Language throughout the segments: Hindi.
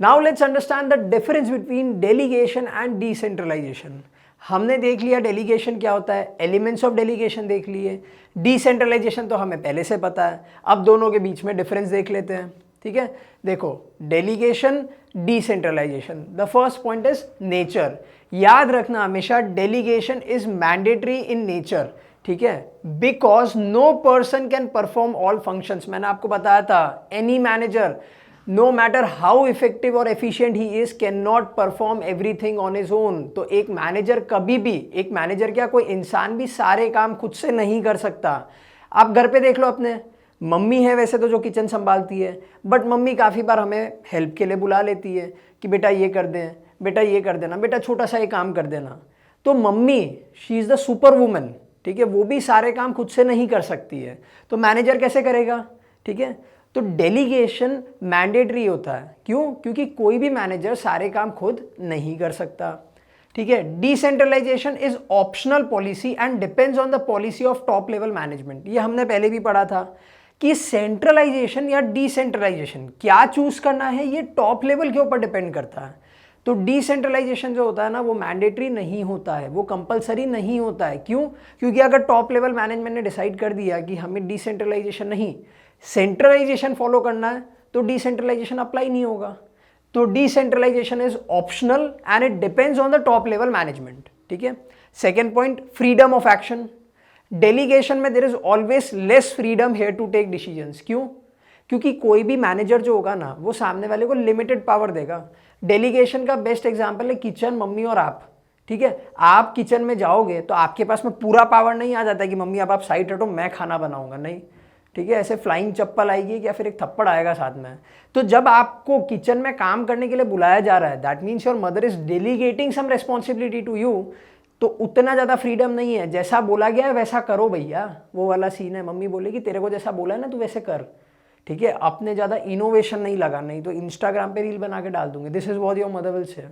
Now let's understand the difference between delegation and decentralisation. हमने देख लिया डेलीगेशन क्या होता है, एलिमेंट्स ऑफ डेलीगेशन देख लिए, डिसेंट्रलाइजेशन तो हमें पहले से पता है। अब दोनों के बीच में डिफरेंस देख लेते हैं, ठीक है। देखो delegation, decentralisation, the first point is nature. याद रखना हमेशा delegation is mandatory in nature, ठीक है, because no person can perform all functions. मैंने आपको बताया था any manager no matter how effective और efficient he is can not perform everything on his own. तो एक मैनेजर कभी भी, एक मैनेजर क्या कोई इंसान भी सारे काम खुद से नहीं कर सकता। आप घर पे देख लो अपने, मम्मी है वैसे तो जो किचन संभालती है, बट मम्मी काफ़ी बार हमें हेल्प के लिए बुला लेती है कि बेटा ये कर दें, बेटा ये कर देना, बेटा छोटा सा ये काम कर देना। तो mummy she is the super woman, ठीक है, वो भी सारे काम खुद से नहीं कर सकती है, तो मैनेजर कैसे करेगा, ठीक है। तो डेलीगेशन मैंडेटरी होता है, क्यों? क्योंकि कोई भी मैनेजर सारे काम खुद नहीं कर सकता, ठीक है। Decentralisation is optional policy and depends on the policy of top level management. ये हमने पहले भी पढ़ा था कि सेंट्रलाइजेशन या डिसेंट्रलाइजेशन क्या चूज करना है ये टॉप लेवल के ऊपर डिपेंड करता है। तो डिसेंट्रलाइजेशन जो होता है ना वो मैंडेटरी नहीं होता है, वो कंपलसरी नहीं होता है। क्यों? क्योंकि अगर टॉप लेवल मैनेजमेंट ने डिसाइड कर दिया कि हमें डिसेंट्रलाइजेशन नहीं सेंट्रलाइजेशन फॉलो करना है तो डिसेंट्रलाइजेशन अप्लाई नहीं होगा। तो decentralisation is optional and it depends on the top level management, ठीक है। Second point, freedom of action. Delegation में there is always less freedom here to take decisions. क्यों? क्योंकि कोई भी मैनेजर जो होगा ना वो सामने वाले को लिमिटेड पावर देगा। डेलीगेशन का बेस्ट एग्जांपल है किचन, मम्मी और आप, ठीक है। आप किचन में जाओगे तो आपके पास में पूरा पावर नहीं आ जाता कि मम्मी अब आप साइड हटो मैं खाना बनाऊंगा, नहीं, ठीक है। ऐसे फ्लाइंग चप्पल आएगी या फिर एक थप्पड़ आएगा साथ में। तो जब आपको किचन में काम करने के लिए बुलाया जा रहा है, that means your mother is delegating some responsibility to you, तो उतना ज़्यादा फ्रीडम नहीं है। जैसा बोला गया है वैसा करो भैया, वो वाला सीन है। मम्मी बोलेगी तेरे को जैसा बोला है ना तू वैसे कर, ठीक है। अपने ज़्यादा इनोवेशन नहीं लगा, नहीं तो इंस्टाग्राम पे रील बना के डाल दूंगे, this is what your mother will say,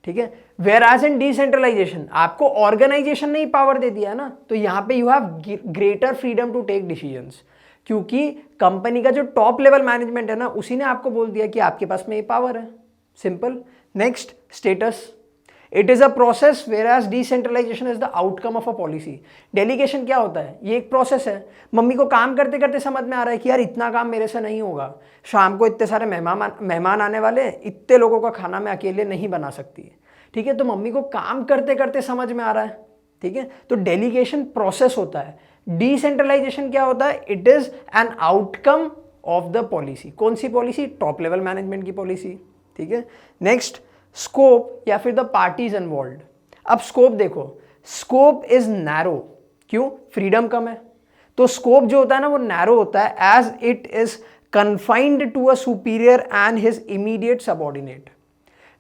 ठीक है। वेयर एज इन डिसेंट्रलाइजेशन आपको ऑर्गेनाइजेशन ने ही पावर दे दिया है ना, तो यहाँ पे you have greater freedom to take decisions, क्योंकि कंपनी का जो टॉप लेवल मैनेजमेंट है ना उसी ने आपको बोल दिया कि आपके पास में ये पावर है, simple. Next, status. It is a process whereas decentralisation is the outcome of a policy. Delegation क्या होता है? ये एक प्रोसेस है। मम्मी को काम करते करते समझ में आ रहा है कि यार इतना काम मेरे से नहीं होगा, शाम को इतने सारे मेहमान आने वाले हैं, इतने लोगों का खाना मैं अकेले नहीं बना सकती, ठीक है। तो मम्मी को काम करते करते समझ में आ रहा है, ठीक है। तो डेलीगेशन प्रोसेस होता है। डिसेंट्रलाइजेशन क्या होता है? It is an outcome of the policy. कौन सी पॉलिसी? टॉप लेवल मैनेजमेंट की पॉलिसी, ठीक है। नेक्स्ट, स्कोप या फिर द पार्टीज इन्वॉल्व्ड। अब स्कोप देखो, स्कोप इज नैरो। क्यों? फ्रीडम कम है, तो स्कोप जो होता है ना वो नैरो होता है as it is confined to a superior and his immediate subordinate.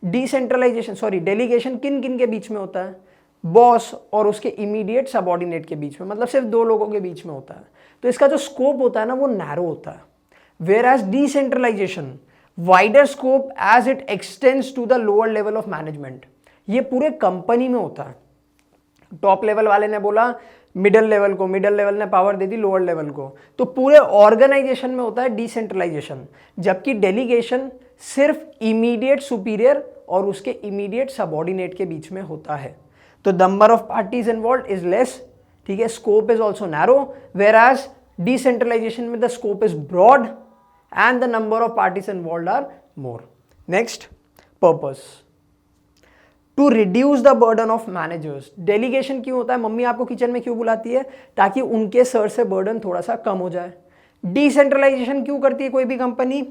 Decentralisation sorry delegation किन किन के बीच में होता है? बॉस और उसके इमीडिएट सबऑर्डिनेट के बीच में, मतलब सिर्फ दो लोगों के बीच में होता है। तो इसका जो स्कोप होता है ना वो नैरो होता है। Whereas decentralisation wider scope as it extends to the lower level of management. ये पूरे कंपनी में होता है। टॉप लेवल वाले ने बोला मिडिल लेवल को, मिडिल लेवल ने power they the lower level को, तो पूरे ऑर्गेनाइजेशन में होता है डिसेंट्रलाइजेशन। जबकि डेलीगेशन सिर्फ इमीडिएट सुपीरियर और उसके इमीडिएट सबऑर्डिनेट के बीच में होता है। तो number of parties involve is less, ठीक है। Scope is also narrow, whereas decentralisation में the scope is broad and the number of parties involved are more. Next, purpose. To reduce the burden of managers. Delegation क्यों होता है? मम्मी आपको किचन में क्यों बुलाती है? ताकि उनके सर से बर्डन थोड़ा सा कम हो जाए। डिसेंट्रलाइजेशन क्यों करती है कोई भी company?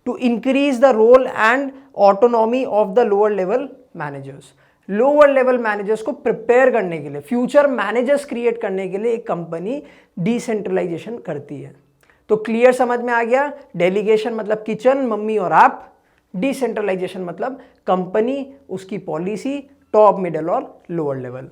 To increase the role and autonomy of the lower level managers. Lower level managers को प्रिपेयर करने के लिए, फ्यूचर मैनेजर्स क्रिएट करने के लिए एक कंपनी डिसेंट्रलाइजेशन करती है। तो क्लियर समझ में आ गया? डेलीगेशन मतलब किचन, मम्मी और आप। डिसेंट्रलाइजेशन मतलब कंपनी, उसकी पॉलिसी, टॉप, मिडिल और लोअर लेवल।